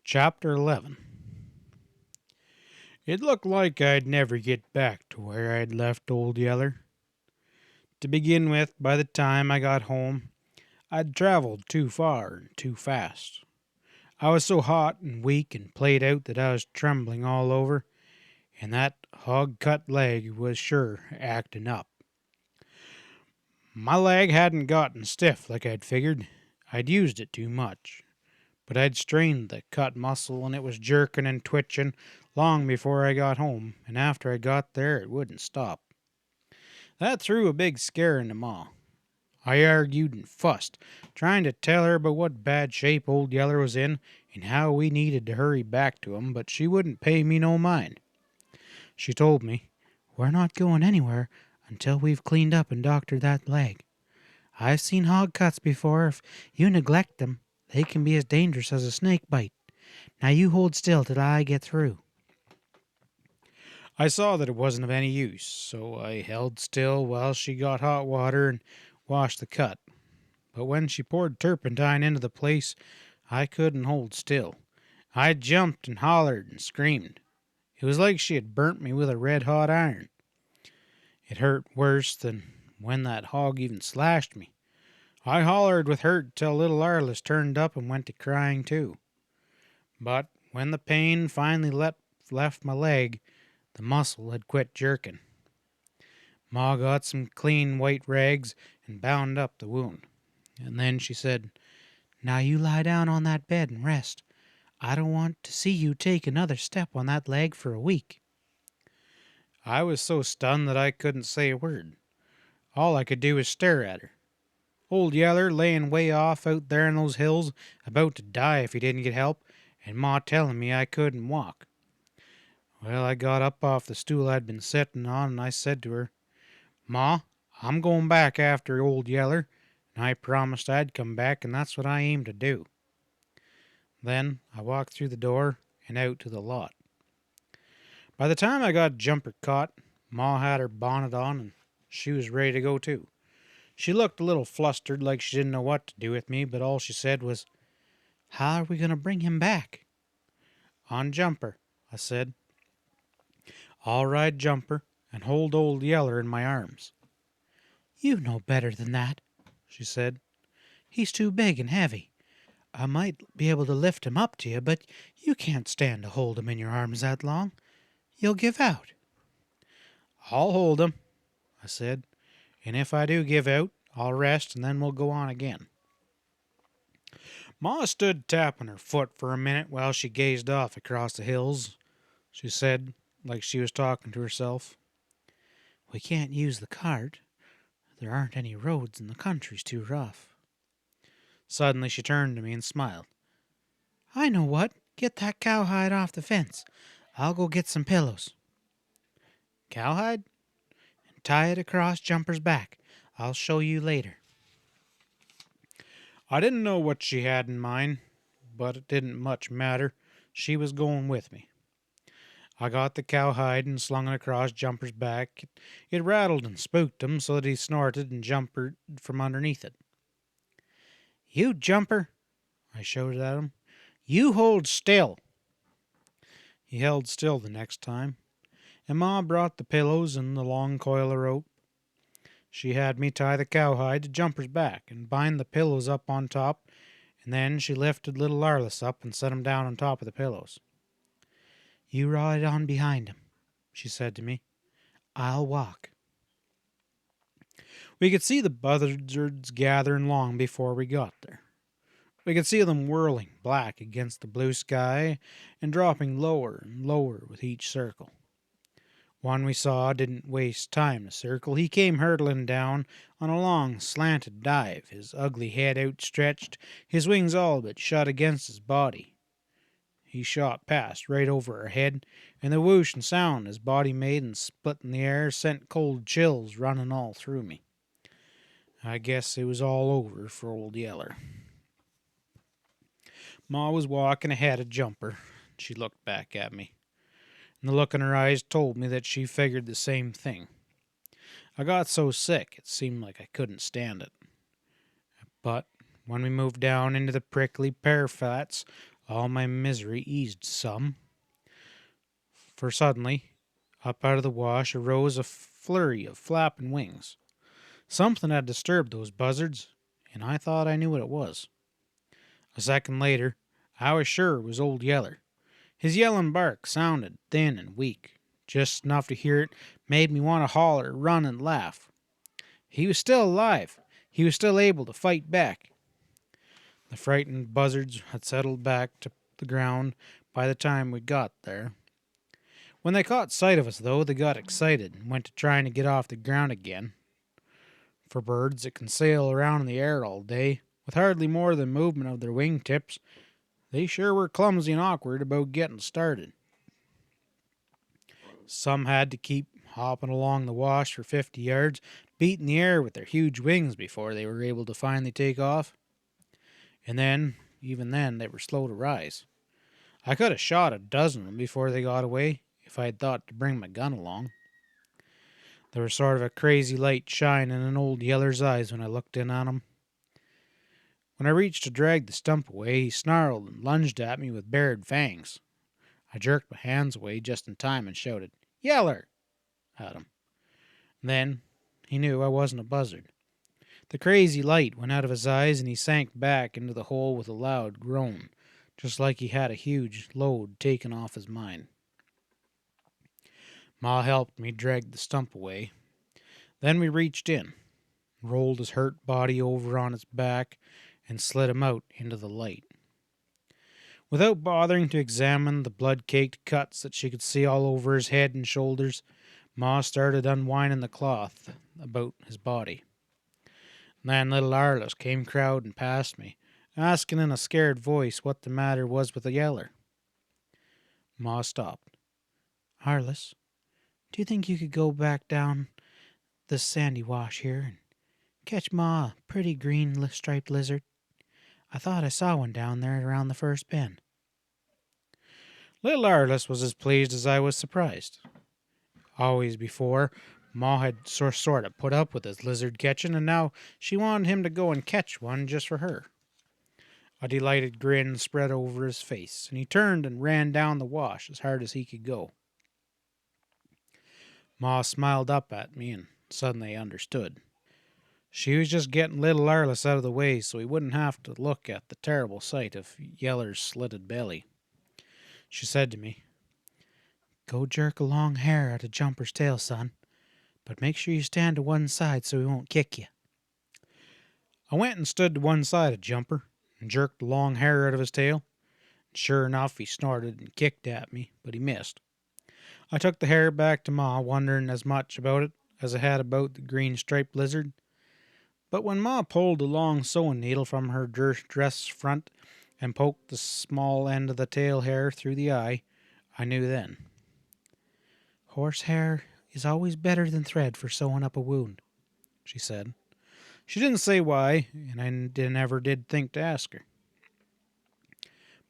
Chapter 11. It looked like I'd never get back to where I'd left Old Yeller. To begin with, by the time I got home, I'd traveled too far and too fast. I was so hot and weak and played out that I was trembling all over, and that hog-cut leg was sure acting up. My leg hadn't gotten stiff like I'd figured. I'd used it too much. But I'd strained the cut muscle, and it was jerking and twitching long before I got home, and after I got there it wouldn't stop. That threw a big scare into Ma. I argued and fussed, trying to tell her about what bad shape Old Yeller was in and how we needed to hurry back to him, but she wouldn't pay me no mind. She told me, "We're not going anywhere until we've cleaned up and doctored that leg. I've seen hog cuts before. If you neglect them, they can be as dangerous as a snake bite. Now you hold still till I get through." I saw that it wasn't of any use, so I held still while she got hot water and washed the cut. But when she poured turpentine into the place, I couldn't hold still. I jumped and hollered and screamed. It was like she had burnt me with a red-hot iron. It hurt worse than when that hog even slashed me. I hollered with hurt till little Arliss turned up and went to crying too. But when the pain finally left my leg, the muscle had quit jerking. Ma got some clean white rags and bound up the wound. And then she said, "Now you lie down on that bed and rest. I don't want to see you take another step on that leg for a week." I was so stunned that I couldn't say a word. All I could do was stare at her. Old Yeller laying way off out there in those hills, about to die if he didn't get help, and Ma telling me I couldn't walk. Well, I got up off the stool I'd been sitting on, and I said to her, "Ma, I'm going back after Old Yeller, and I promised I'd come back, and that's what I aim to do." Then I walked through the door and out to the lot. By the time I got Jumper caught, Ma had her bonnet on, and she was ready to go too. She looked a little flustered, like she didn't know what to do with me, but all she said was, "How are we going to bring him back?" "On Jumper," I said. "I'll ride Jumper and hold Old Yeller in my arms." "You know better than that," she said. "He's too big and heavy. I might be able to lift him up to you, but you can't stand to hold him in your arms that long. You'll give out." "I'll hold him," I said, "and if I do give out, I'll rest and then we'll go on again." Ma stood tapping her foot for a minute while she gazed off across the hills. She said, like she was talking to herself, "We can't use the cart. There aren't any roads and the country's too rough." Suddenly she turned to me and smiled. "I know what. Get that cowhide off the fence. I'll go get some pillows." "Cowhide?" "And tie it across Jumper's back. I'll show you later." I didn't know what she had in mind, but it didn't much matter. She was going with me. I got the cowhide and slung it across Jumper's back. It rattled and spooked him so that he snorted and jumped from underneath it. "You, Jumper," I shouted at him. "You hold still." He held still the next time, and Ma brought the pillows and the long coil of rope. She had me tie the cowhide to Jumper's back and bind the pillows up on top, and then she lifted little Arliss up and set him down on top of the pillows. "You ride on behind him," she said to me. "I'll walk." We could see the buzzards gathering long before we got there. We could see them whirling black against the blue sky and dropping lower and lower with each circle. One we saw didn't waste time to circle. He came hurtling down on a long, slanted dive, his ugly head outstretched, his wings all but shut against his body. He shot past right over our head, and the whoosh and sound his body made and split in the air sent cold chills running all through me. I guess it was all over for Old Yeller. Ma was walking ahead of Jumper. She looked back at me, and the look in her eyes told me that she figured the same thing. I got so sick it seemed like I couldn't stand it. But when we moved down into the prickly pear flats All my misery eased some, for suddenly, up out of the wash arose a flurry of flapping wings. Something had disturbed those buzzards, and I thought I knew what it was. A second later, I was sure it was Old Yeller. His yelling bark sounded thin and weak. Just enough to hear it made me want to holler, run, and laugh. He was still alive. He was still able to fight back. The frightened buzzards had settled back to the ground by the time we got there. When they caught sight of us, though, they got excited and went to trying to get off the ground again. For birds that can sail around in the air all day, with hardly more than movement of their wing tips, they sure were clumsy and awkward about getting started. Some had to keep hopping along the wash for 50 yards, beating the air with their huge wings before they were able to finally take off. And then, even then, they were slow to rise. I could have shot a dozen of them before they got away if I had thought to bring my gun along. There was sort of a crazy light shining in Old Yeller's eyes when I looked in on him. When I reached to drag the stump away, he snarled and lunged at me with bared fangs. I jerked my hands away just in time and shouted, "Yeller!" at him. Then he knew I wasn't a buzzard. The crazy light went out of his eyes and he sank back into the hole with a loud groan, just like he had a huge load taken off his mind. Ma helped me drag the stump away. Then we reached in, rolled his hurt body over on its back, and slid him out into the light. Without bothering to examine the blood-caked cuts that she could see all over his head and shoulders, Ma started unwinding the cloth about his body. Then little Arliss came crowding past me, asking in a scared voice what the matter was with the Yeller. Ma stopped. "Arliss, do you think you could go back down this sandy wash here and catch Ma a pretty green striped lizard? I thought I saw one down there around the first bend." Little Arliss was as pleased as I was surprised. Always before, Ma had sort of put up with his lizard catching, and now she wanted him to go and catch one just for her. A delighted grin spread over his face, and he turned and ran down the wash as hard as he could go. Ma smiled up at me and suddenly understood. She was just getting little Arliss out of the way so he wouldn't have to look at the terrible sight of Yeller's slitted belly. She said to me, "Go jerk a long hair at a jumper's tail, son, but make sure you stand to one side so he won't kick you." I went and stood to one side of Jumper and jerked the long hair out of his tail. Sure enough, he snorted and kicked at me, but he missed. I took the hair back to Ma, wondering as much about it as I had about the green striped lizard. But when Ma pulled a long sewing needle from her dress front and poked the small end of the tail hair through the eye, I knew then. "Horsehair is always better than thread for sewing up a wound," she said. She didn't say why, and I never did think to ask her.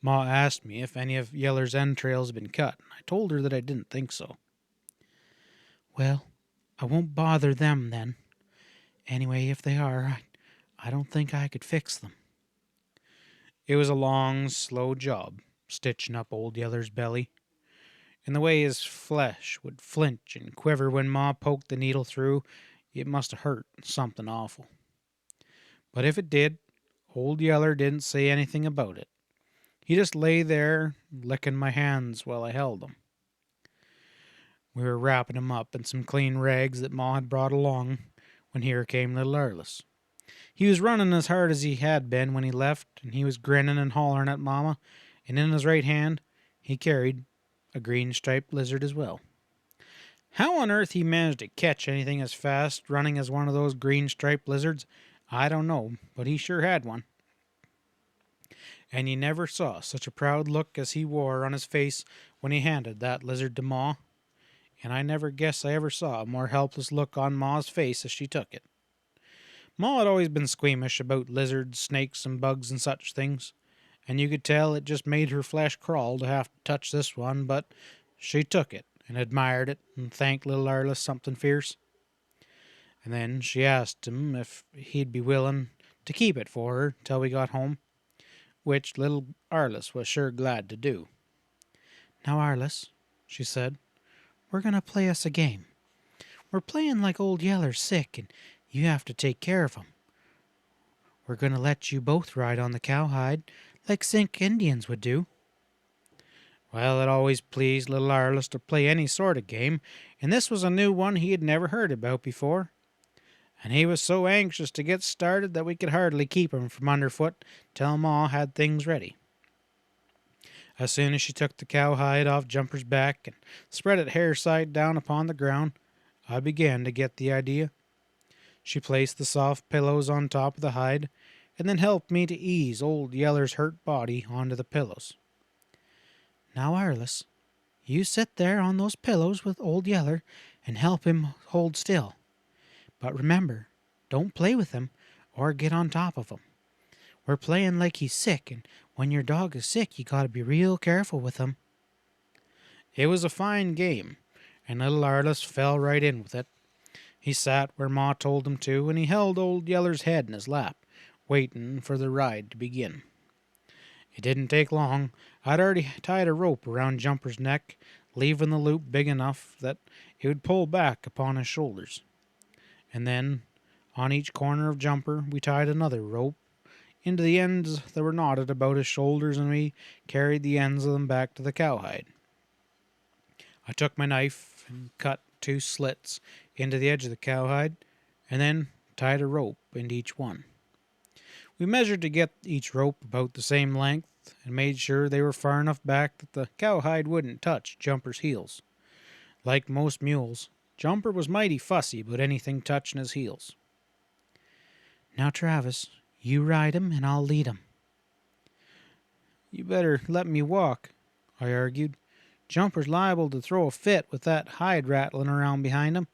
Ma asked me if any of Yeller's entrails had been cut, and I told her that I didn't think so. "Well, I won't bother them then. Anyway, if they are, I don't think I could fix them." It was a long, slow job, stitching up Old Yeller's belly, and the way his flesh would flinch and quiver when Ma poked the needle through, it must have hurt something awful. But if it did, Old Yeller didn't say anything about it. He just lay there, licking my hands while I held him. We were wrapping him up in some clean rags that Ma had brought along when here came little Arliss. He was running as hard as he had been when he left, and he was grinning and hollering at Mama, and in his right hand he carried a green striped lizard as well. How on earth he managed to catch anything as fast running as one of those green striped lizards, I don't know, but he sure had one. And you never saw such a proud look as he wore on his face when he handed that lizard to Ma, and I never guess I ever saw a more helpless look on Ma's face as she took it. Ma had always been squeamish about lizards, snakes, and bugs and such things, and you could tell it just made her flesh crawl to have to touch this one, but she took it and admired it and thanked little Arliss something fierce. And then she asked him if he'd be willing to keep it for her till we got home, which little Arliss was sure glad to do. "Now, Arliss," she said, "we're going to play us a game. We're playing like Old Yeller's sick, and you have to take care of him. We're going to let you both ride on the cowhide like Sink Indians would do." Well, it always pleased little Arliss to play any sort of game, and this was a new one he had never heard about before. And he was so anxious to get started that we could hardly keep him from underfoot till Ma had things ready. As soon as she took the cowhide off Jumper's back and spread it hair side down upon the ground, I began to get the idea. She placed the soft pillows on top of the hide, and then helped me to ease Old Yeller's hurt body onto the pillows. "Now, Arliss, you sit there on those pillows with Old Yeller and help him hold still. But remember, don't play with him or get on top of him. We're playing like he's sick, and when your dog is sick, you gotta be real careful with him." It was a fine game, and little Arliss fell right in with it. He sat where Ma told him to, and he held Old Yeller's head in his lap, waiting for the ride to begin. It didn't take long. I'd already tied a rope around Jumper's neck, leaving the loop big enough that it would pull back upon his shoulders. And then, on each corner of Jumper, we tied another rope into the ends that were knotted about his shoulders, and we carried the ends of them back to the cowhide. I took my knife and cut 2 slits into the edge of the cowhide, and then tied a rope into each one. We measured to get each rope about the same length, and made sure they were far enough back that the cowhide wouldn't touch Jumper's heels. Like most mules, Jumper was mighty fussy about anything touching his heels. "Now, Travis, you ride him and I'll lead him." "You better let me walk," I argued. "Jumper's liable to throw a fit with that hide rattling around behind him,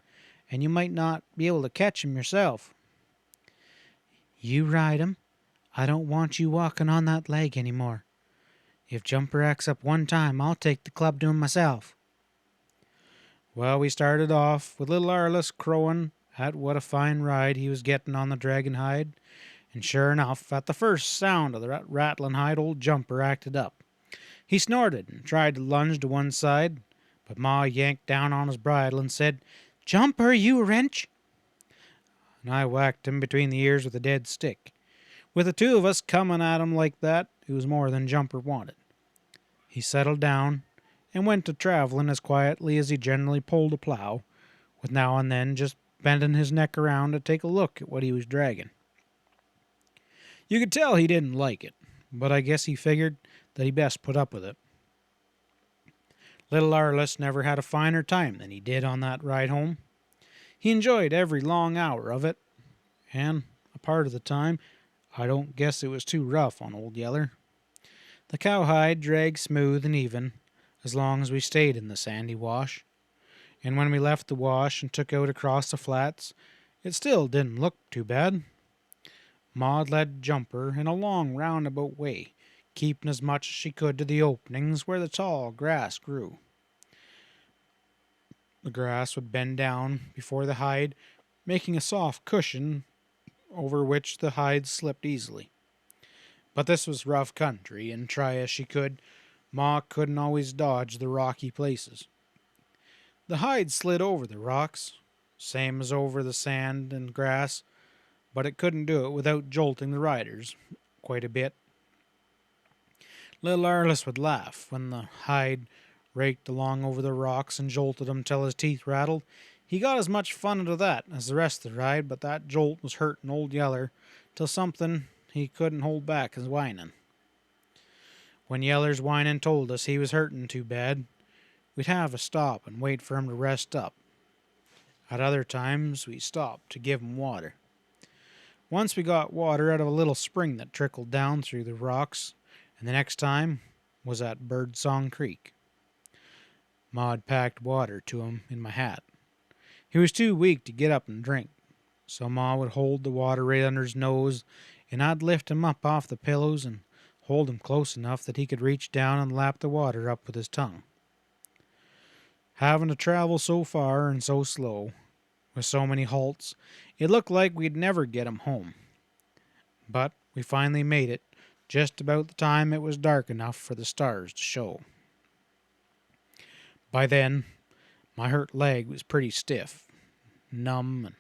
and you might not be able to catch him yourself." "You ride him. I don't want you walking on that leg any more. If Jumper acts up one time, I'll take the club to him myself." Well, we started off with little Arliss crowing at what a fine ride he was getting on the dragon hide, and sure enough, at the first sound of the rattling hide, old Jumper acted up. He snorted and tried to lunge to one side, but Ma yanked down on his bridle and said, "Jumper, you wrench!" And I whacked him between the ears with a dead stick. With the 2 of us coming at him like that, it was more than Jumper wanted. He settled down and went to traveling as quietly as he generally pulled a plow, with now and then just bending his neck around to take a look at what he was dragging. You could tell he didn't like it, but I guess he figured that he best put up with it. Little Arliss never had a finer time than he did on that ride home. He enjoyed every long hour of it, and a part of the time, I don't guess it was too rough on Old Yeller. The cowhide dragged smooth and even, as long as we stayed in the sandy wash, and when we left the wash and took out across the flats, it still didn't look too bad. Maud led Jumper in a long roundabout way, keeping as much as she could to the openings where the tall grass grew. The grass would bend down before the hide, making a soft cushion over which the hide slipped easily. But this was rough country, and try as she could, Ma couldn't always dodge the rocky places. The hide slid over the rocks, same as over the sand and grass, but it couldn't do it without jolting the riders quite a bit. Little Arliss would laugh when the hide raked along over the rocks and jolted him till his teeth rattled. He got as much fun out of that as the rest of the ride, but that jolt was hurting Old Yeller till something he couldn't hold back his whining. When Yeller's whining told us he was hurting too bad, we'd have a stop and wait for him to rest up. At other times, we stopped to give him water. Once we got water out of a little spring that trickled down through the rocks, and the next time was at Birdsong Creek. Maud packed water to him in my hat. He was too weak to get up and drink, so Ma would hold the water right under his nose, and I'd lift him up off the pillows and hold him close enough that he could reach down and lap the water up with his tongue. Having to travel so far and so slow, with so many halts, it looked like we'd never get him home. But we finally made it just about the time it was dark enough for the stars to show. By then, my hurt leg was pretty stiff, numb, and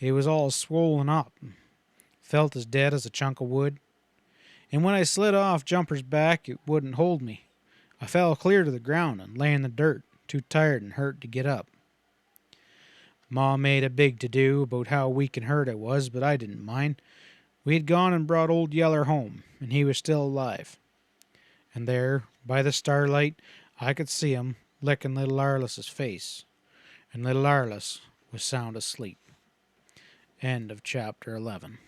it was all swollen up, and felt as dead as a chunk of wood. And when I slid off Jumper's back, it wouldn't hold me. I fell clear to the ground and lay in the dirt, too tired and hurt to get up. Ma made a big to-do about how weak and hurt I was, but I didn't mind. We had gone and brought old Yeller home, and he was still alive. And there, by the starlight, I could see him licking little Arliss's face, and little Arliss was sound asleep. End of chapter 11.